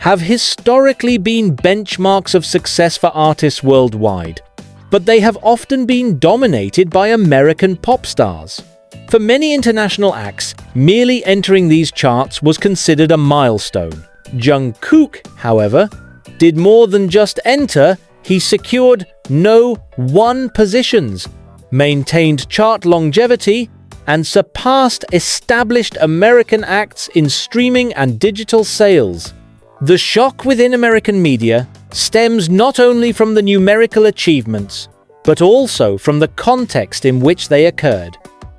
have historically been benchmarks of success for artists worldwide, but they have often been dominated by American pop stars. For many international acts, merely entering these charts was considered a milestone. Jungkook, however, did more than just enter. He secured no. 1 positions, maintained chart longevity, and surpassed established American acts in streaming and digital sales. The shock within American media stems not only from the numerical achievements, but also from the context in which they occurred.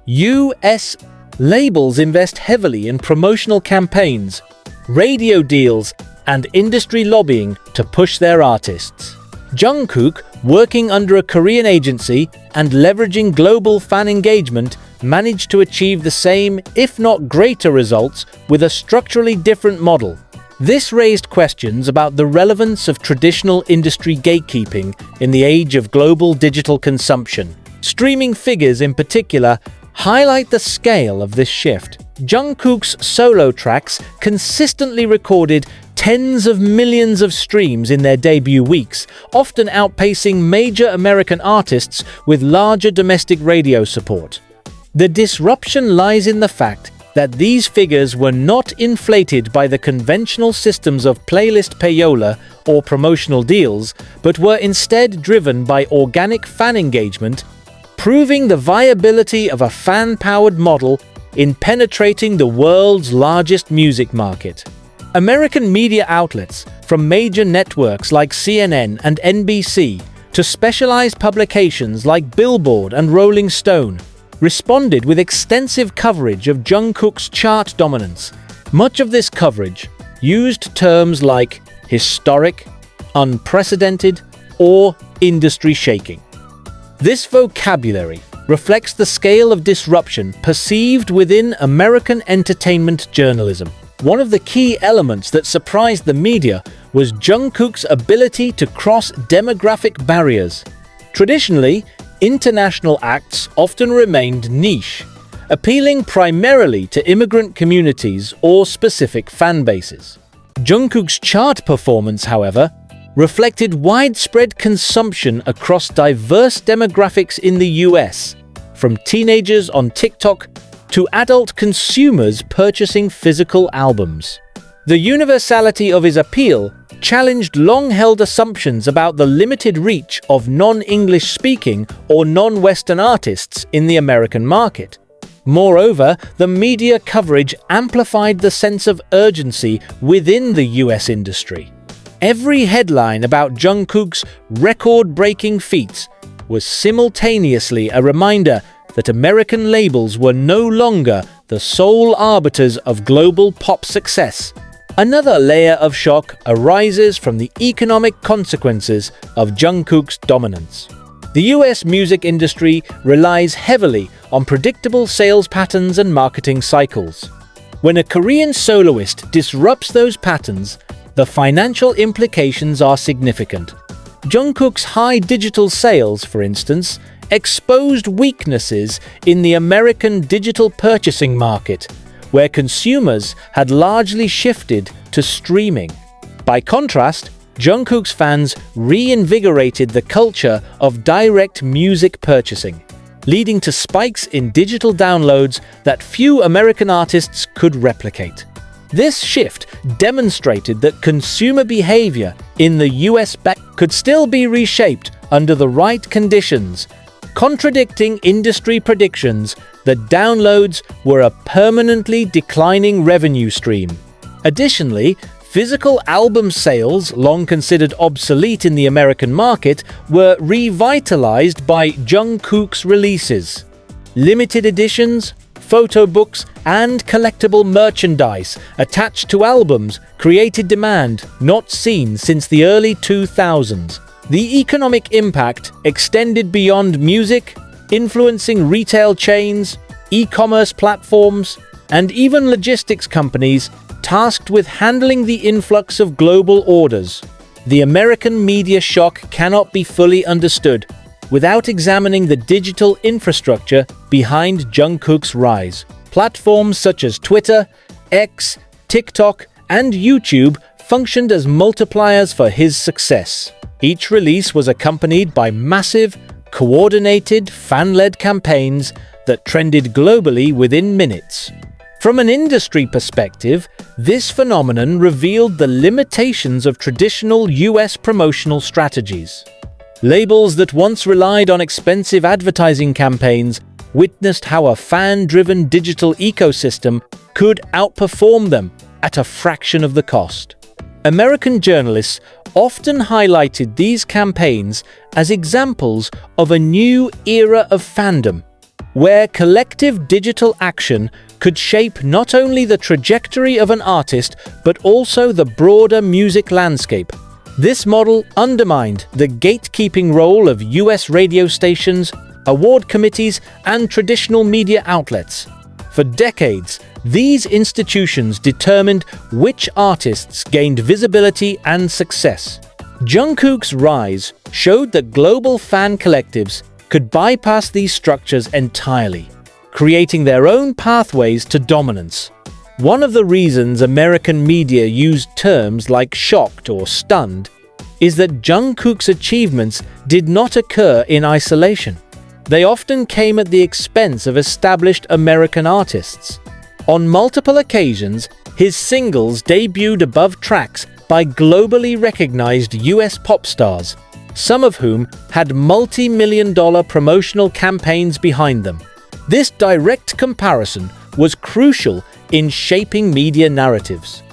US labels invest heavily in promotional campaigns, radio deals, and industry lobbying to push their artists. Jungkook, working under a Korean agency and leveraging global fan engagement, managed to achieve the same, if not greater, results with a structurally different model. This raised questions about the relevance of traditional industry gatekeeping in the age of global digital consumption. Streaming figures, in particular, highlight the scale of this shift. Jungkook's solo tracks consistently recorded tens of millions of streams in their debut weeks, often outpacing major American artists with larger domestic radio support. The disruption lies in the fact that these figures were not inflated by the conventional systems of playlist payola or promotional deals, but were instead driven by organic fan engagement, proving the viability of a fan-powered model in penetrating the world's largest music market. American media outlets, from major networks like CNN and NBC to specialized publications like Billboard and Rolling Stone, responded with extensive coverage of Jungkook's chart dominance. Much of this coverage used terms like historic, unprecedented, or industry-shaking. This vocabulary reflects the scale of disruption perceived within American entertainment journalism. One of the key elements that surprised the media was Jungkook's ability to cross demographic barriers. Traditionally, international acts often remained niche, appealing primarily to immigrant communities or specific fan bases. Jungkook's chart performance, however, reflected widespread consumption across diverse demographics in the US, from teenagers on TikTok to adult consumers purchasing physical albums. The universality of his appeal challenged long-held assumptions about the limited reach of non-English speaking or non-Western artists in the American market. Moreover, the media coverage amplified the sense of urgency within the US industry. Every headline about Jungkook's record-breaking feats was simultaneously a reminder that American labels were no longer the sole arbiters of global pop success. Another layer of shock arises from the economic consequences of Jungkook's dominance. The US music industry relies heavily on predictable sales patterns and marketing cycles. When a Korean soloist disrupts those patterns, the financial implications are significant. Jungkook's high digital sales, for instance, exposed weaknesses in the American digital purchasing market, where consumers had largely shifted to streaming. By contrast, Jungkook's fans reinvigorated the culture of direct music purchasing, leading to spikes in digital downloads that few American artists could replicate. This shift demonstrated that consumer behavior in the US could still be reshaped under the right conditions, contradicting industry predictions that downloads were a permanently declining revenue stream. Additionally, physical album sales, long considered obsolete in the American market, were revitalized by Jungkook's releases. Limited editions, photo books, and collectible merchandise attached to albums created demand not seen since the early 2000s. The economic impact extended beyond music, influencing retail chains, e-commerce platforms, and even logistics companies tasked with handling the influx of global orders. The American media shock cannot be fully understood without examining the digital infrastructure behind Jungkook's rise. Platforms such as Twitter, X, TikTok, and YouTube functioned as multipliers for his success. Each release was accompanied by massive, coordinated, fan-led campaigns that trended globally within minutes. From an industry perspective, this phenomenon revealed the limitations of traditional US promotional strategies. Labels that once relied on expensive advertising campaigns witnessed how a fan-driven digital ecosystem could outperform them at a fraction of the cost. American journalists often highlighted these campaigns as examples of a new era of fandom, where collective digital action could shape not only the trajectory of an artist but also the broader music landscape. This model undermined the gatekeeping role of US radio stations, award committees, and traditional media outlets. For decades, these institutions determined which artists gained visibility and success. Jungkook's rise showed that global fan collectives could bypass these structures entirely, creating their own pathways to dominance. One of the reasons American media used terms like shocked or stunned is that Jungkook's achievements did not occur in isolation. They often came at the expense of established American artists. On multiple occasions, his singles debuted above tracks by globally recognized US pop stars, some of whom had multi-million-dollar promotional campaigns behind them. This direct comparison was crucial in shaping media narratives.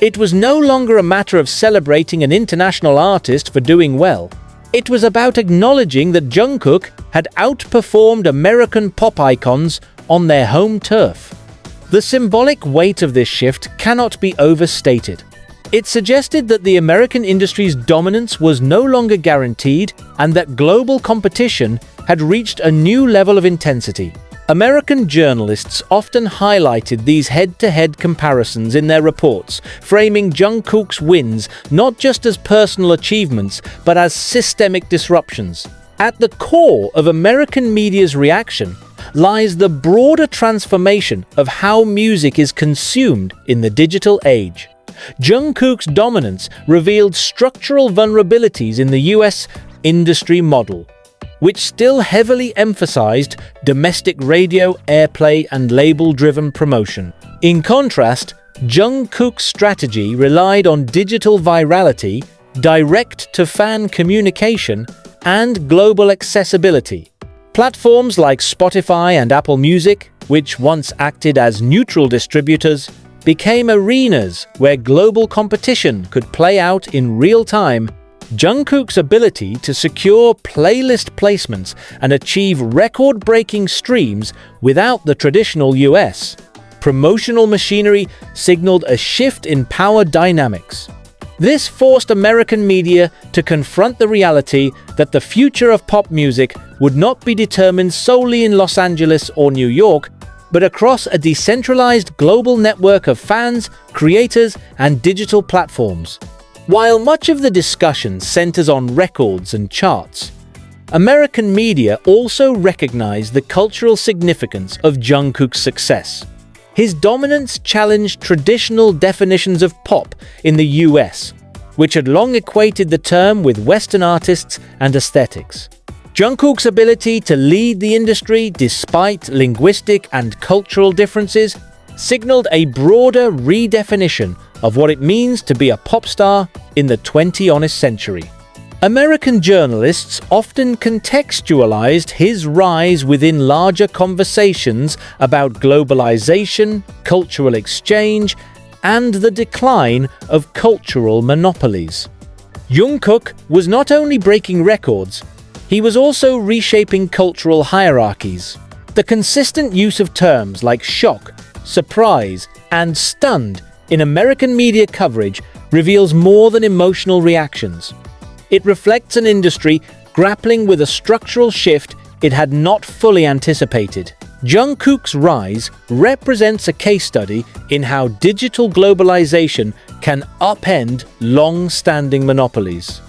It was no longer a matter of celebrating an international artist for doing well. It was about acknowledging that Jungkook had outperformed American pop icons on their home turf. The symbolic weight of this shift cannot be overstated. It suggested that the American industry's dominance was no longer guaranteed and that global competition had reached a new level of intensity. American journalists often highlighted these head-to-head comparisons in their reports, framing Jungkook's wins not just as personal achievements but as systemic disruptions. At the core of American media's reaction lies the broader transformation of how music is consumed in the digital age. Jungkook's dominance revealed structural vulnerabilities in the US industry model, which still heavily emphasized domestic radio airplay and label-driven promotion. In contrast, Jungkook's strategy relied on digital virality, direct-to-fan communication, and global accessibility. Platforms like Spotify and Apple Music, which once acted as neutral distributors, became arenas where global competition could play out in real time. Jungkook's ability to secure playlist placements and achieve record-breaking streams without the traditional US promotional machinery signaled a shift in power dynamics. This forced American media to confront the reality that the future of pop music would not be determined solely in Los Angeles or New York, but across a decentralized global network of fans, creators, and digital platforms. While much of the discussion centers on records and charts, American media also recognized the cultural significance of Jungkook's success. His dominance challenged traditional definitions of pop in the US, which had long equated the term with Western artists and aesthetics. Jungkook's ability to lead the industry despite linguistic and cultural differences signaled a broader redefinition of what it means to be a pop star in the 20th century. American journalists often contextualized his rise within larger conversations about globalization, cultural exchange, and the decline of cultural monopolies. Jungkook was not only breaking records, he was also reshaping cultural hierarchies. The consistent use of terms like shock, surprise, and stunned in American media coverage reveals more than emotional reactions. It reflects an industry grappling with a structural shift it had not fully anticipated. Jungkook's rise represents a case study in how digital globalization can upend long-standing monopolies.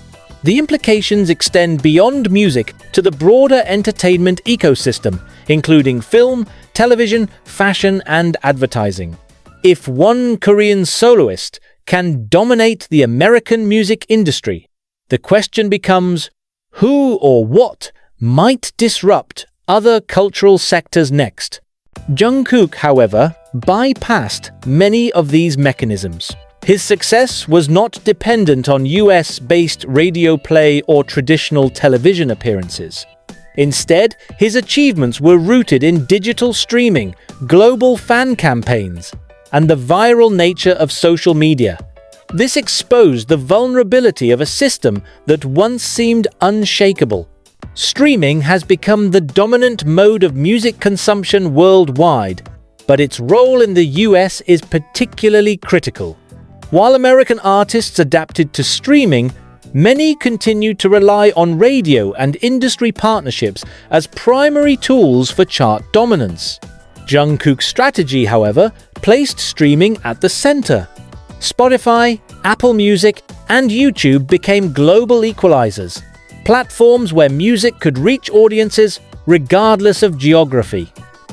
The implications extend beyond music to the broader entertainment ecosystem, including film, television, fashion, and advertising. If one Korean soloist can dominate the American music industry. The question becomes, who or what might disrupt other cultural sectors next? Jungkook, however, bypassed many of these mechanisms. His success was not dependent on US-based radio play or traditional television appearances. Instead, his achievements were rooted in digital streaming, global fan campaigns, and the viral nature of social media. This exposed the vulnerability of a system that once seemed unshakable. Streaming has become the dominant mode of music consumption worldwide, but its role in the US is particularly critical. While American artists adapted to streaming, many continued to rely on radio and industry partnerships as primary tools for chart dominance. Jungkook's strategy, however, placed streaming at the center. Spotify, Apple Music, and YouTube became global equalizers, platforms where music could reach audiences regardless of geography.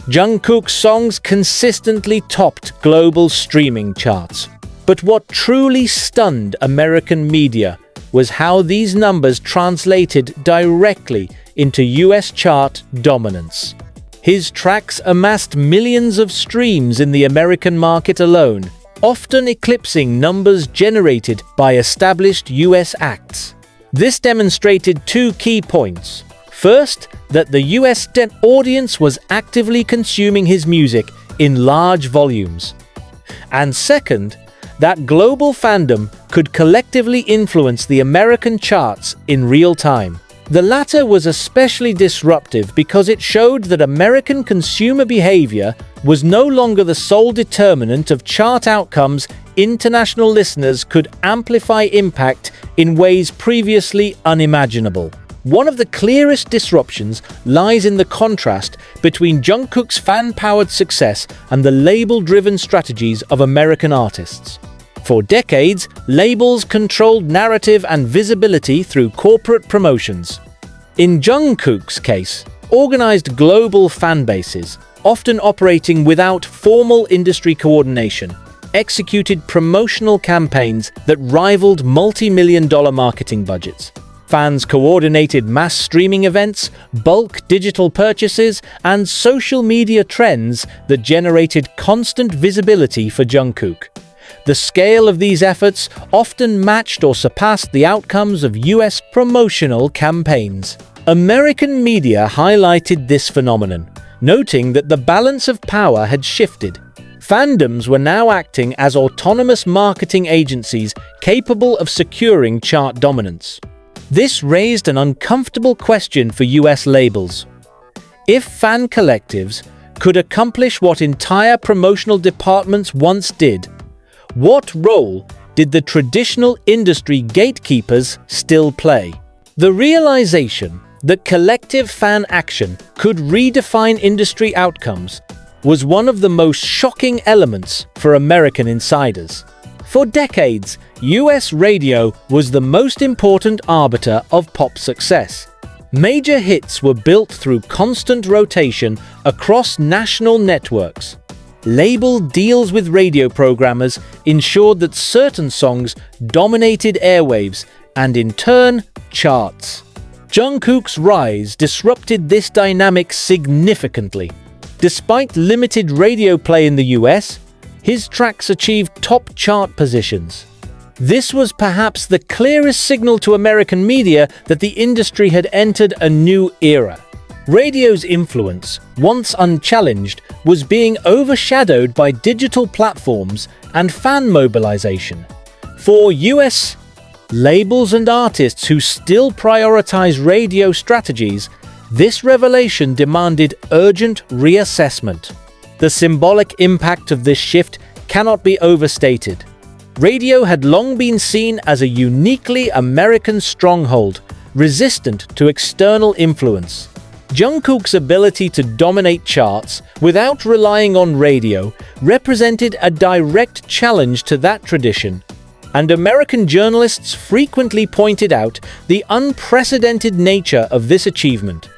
Jungkook's songs consistently topped global streaming charts. But what truly stunned American media was how these numbers translated directly into US chart dominance. His tracks amassed millions of streams in the American market alone, often eclipsing numbers generated by established US acts. This demonstrated two key points. First, that the US audience was actively consuming his music in large volumes. And second, that global fandom could collectively influence the American charts in real time. The latter was especially disruptive because it showed that American consumer behavior was no longer the sole determinant of chart outcomes. International listeners could amplify impact in ways previously unimaginable. One of the clearest disruptions lies in the contrast between Jungkook's fan-powered success and the label-driven strategies of American artists. For decades, labels controlled narrative and visibility through corporate promotions. In Jungkook's case, organized global fan bases, often operating without formal industry coordination, executed promotional campaigns that rivaled multi-million-dollar marketing budgets. Fans coordinated mass streaming events, bulk digital purchases, and social media trends that generated constant visibility for Jungkook. The scale of these efforts often matched or surpassed the outcomes of US promotional campaigns. American media highlighted this phenomenon, noting that the balance of power had shifted. Fandoms were now acting as autonomous marketing agencies capable of securing chart dominance. This raised an uncomfortable question for US labels. If fan collectives could accomplish what entire promotional departments once did, what role did the traditional industry gatekeepers still play? The realization that collective fan action could redefine industry outcomes was one of the most shocking elements for American insiders. For decades, US radio was the most important arbiter of pop success. Major hits were built through constant rotation across national networks. Label deals with radio programmers ensured that certain songs dominated airwaves and, in turn, charts. Jungkook's rise disrupted this dynamic significantly. Despite limited radio play in the US, his tracks achieved top chart positions. This was perhaps the clearest signal to American media that the industry had entered a new era. Radio's influence, once unchallenged, was being overshadowed by digital platforms and fan mobilization. For US labels and artists who still prioritize radio strategies, this revelation demanded urgent reassessment. The symbolic impact of this shift cannot be overstated. Radio had long been seen as a uniquely American stronghold, resistant to external influence. Jungkook's ability to dominate charts without relying on radio represented a direct challenge to that tradition, and American journalists frequently pointed out the unprecedented nature of this achievement.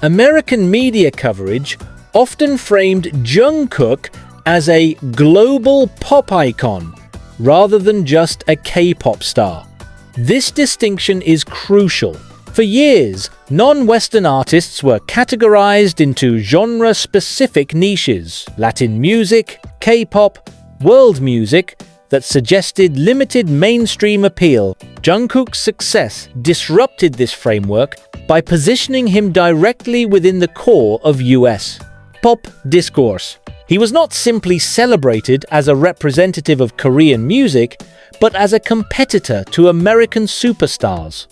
American media coverage often framed Jungkook as a global pop icon, rather than just a K-pop star. This distinction is crucial. For years, non-Western artists were categorized into genre-specific niches, Latin music, K-pop, world music, that suggested limited mainstream appeal. Jungkook's success disrupted this framework by positioning him directly within the core of US pop discourse. He was not simply celebrated as a representative of Korean music, but as a competitor to American superstars.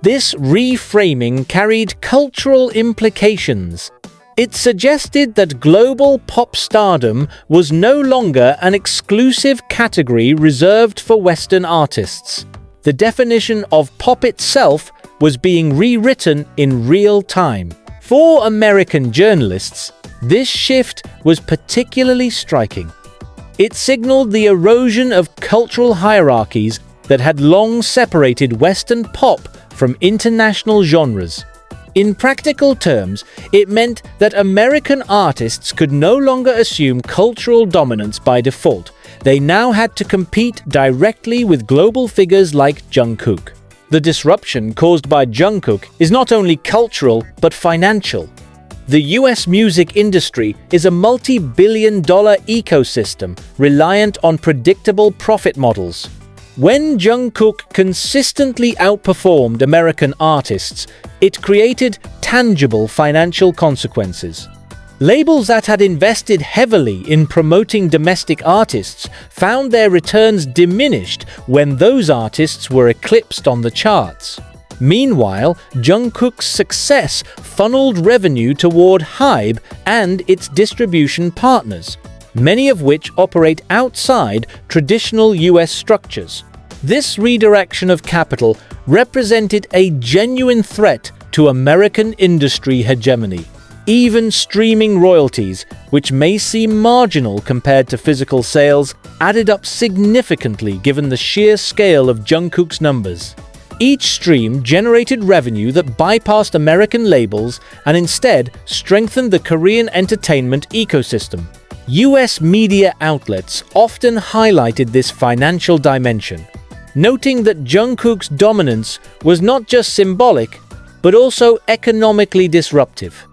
This reframing carried cultural implications. It suggested that global pop stardom was no longer an exclusive category reserved for Western artists. The definition of pop itself was being rewritten in real time. For American journalists, this shift was particularly striking. It signaled the erosion of cultural hierarchies that had long separated Western pop from international genres. In practical terms, it meant that American artists could no longer assume cultural dominance by default. They now had to compete directly with global figures like Jungkook. The disruption caused by Jungkook is not only cultural, but financial. The US music industry is a multi-billion-dollar ecosystem reliant on predictable profit models. When Jungkook consistently outperformed American artists, it created tangible financial consequences. Labels that had invested heavily in promoting domestic artists found their returns diminished when those artists were eclipsed on the charts. Meanwhile, Jungkook's success funneled revenue toward HYBE and its distribution partners, many of which operate outside traditional US structures. This redirection of capital represented a genuine threat to American industry hegemony. Even streaming royalties, which may seem marginal compared to physical sales, added up significantly given the sheer scale of Jungkook's numbers. Each stream generated revenue that bypassed American labels and instead strengthened the Korean entertainment ecosystem. US media outlets often highlighted this financial dimension, noting that Jungkook's dominance was not just symbolic, but also economically disruptive.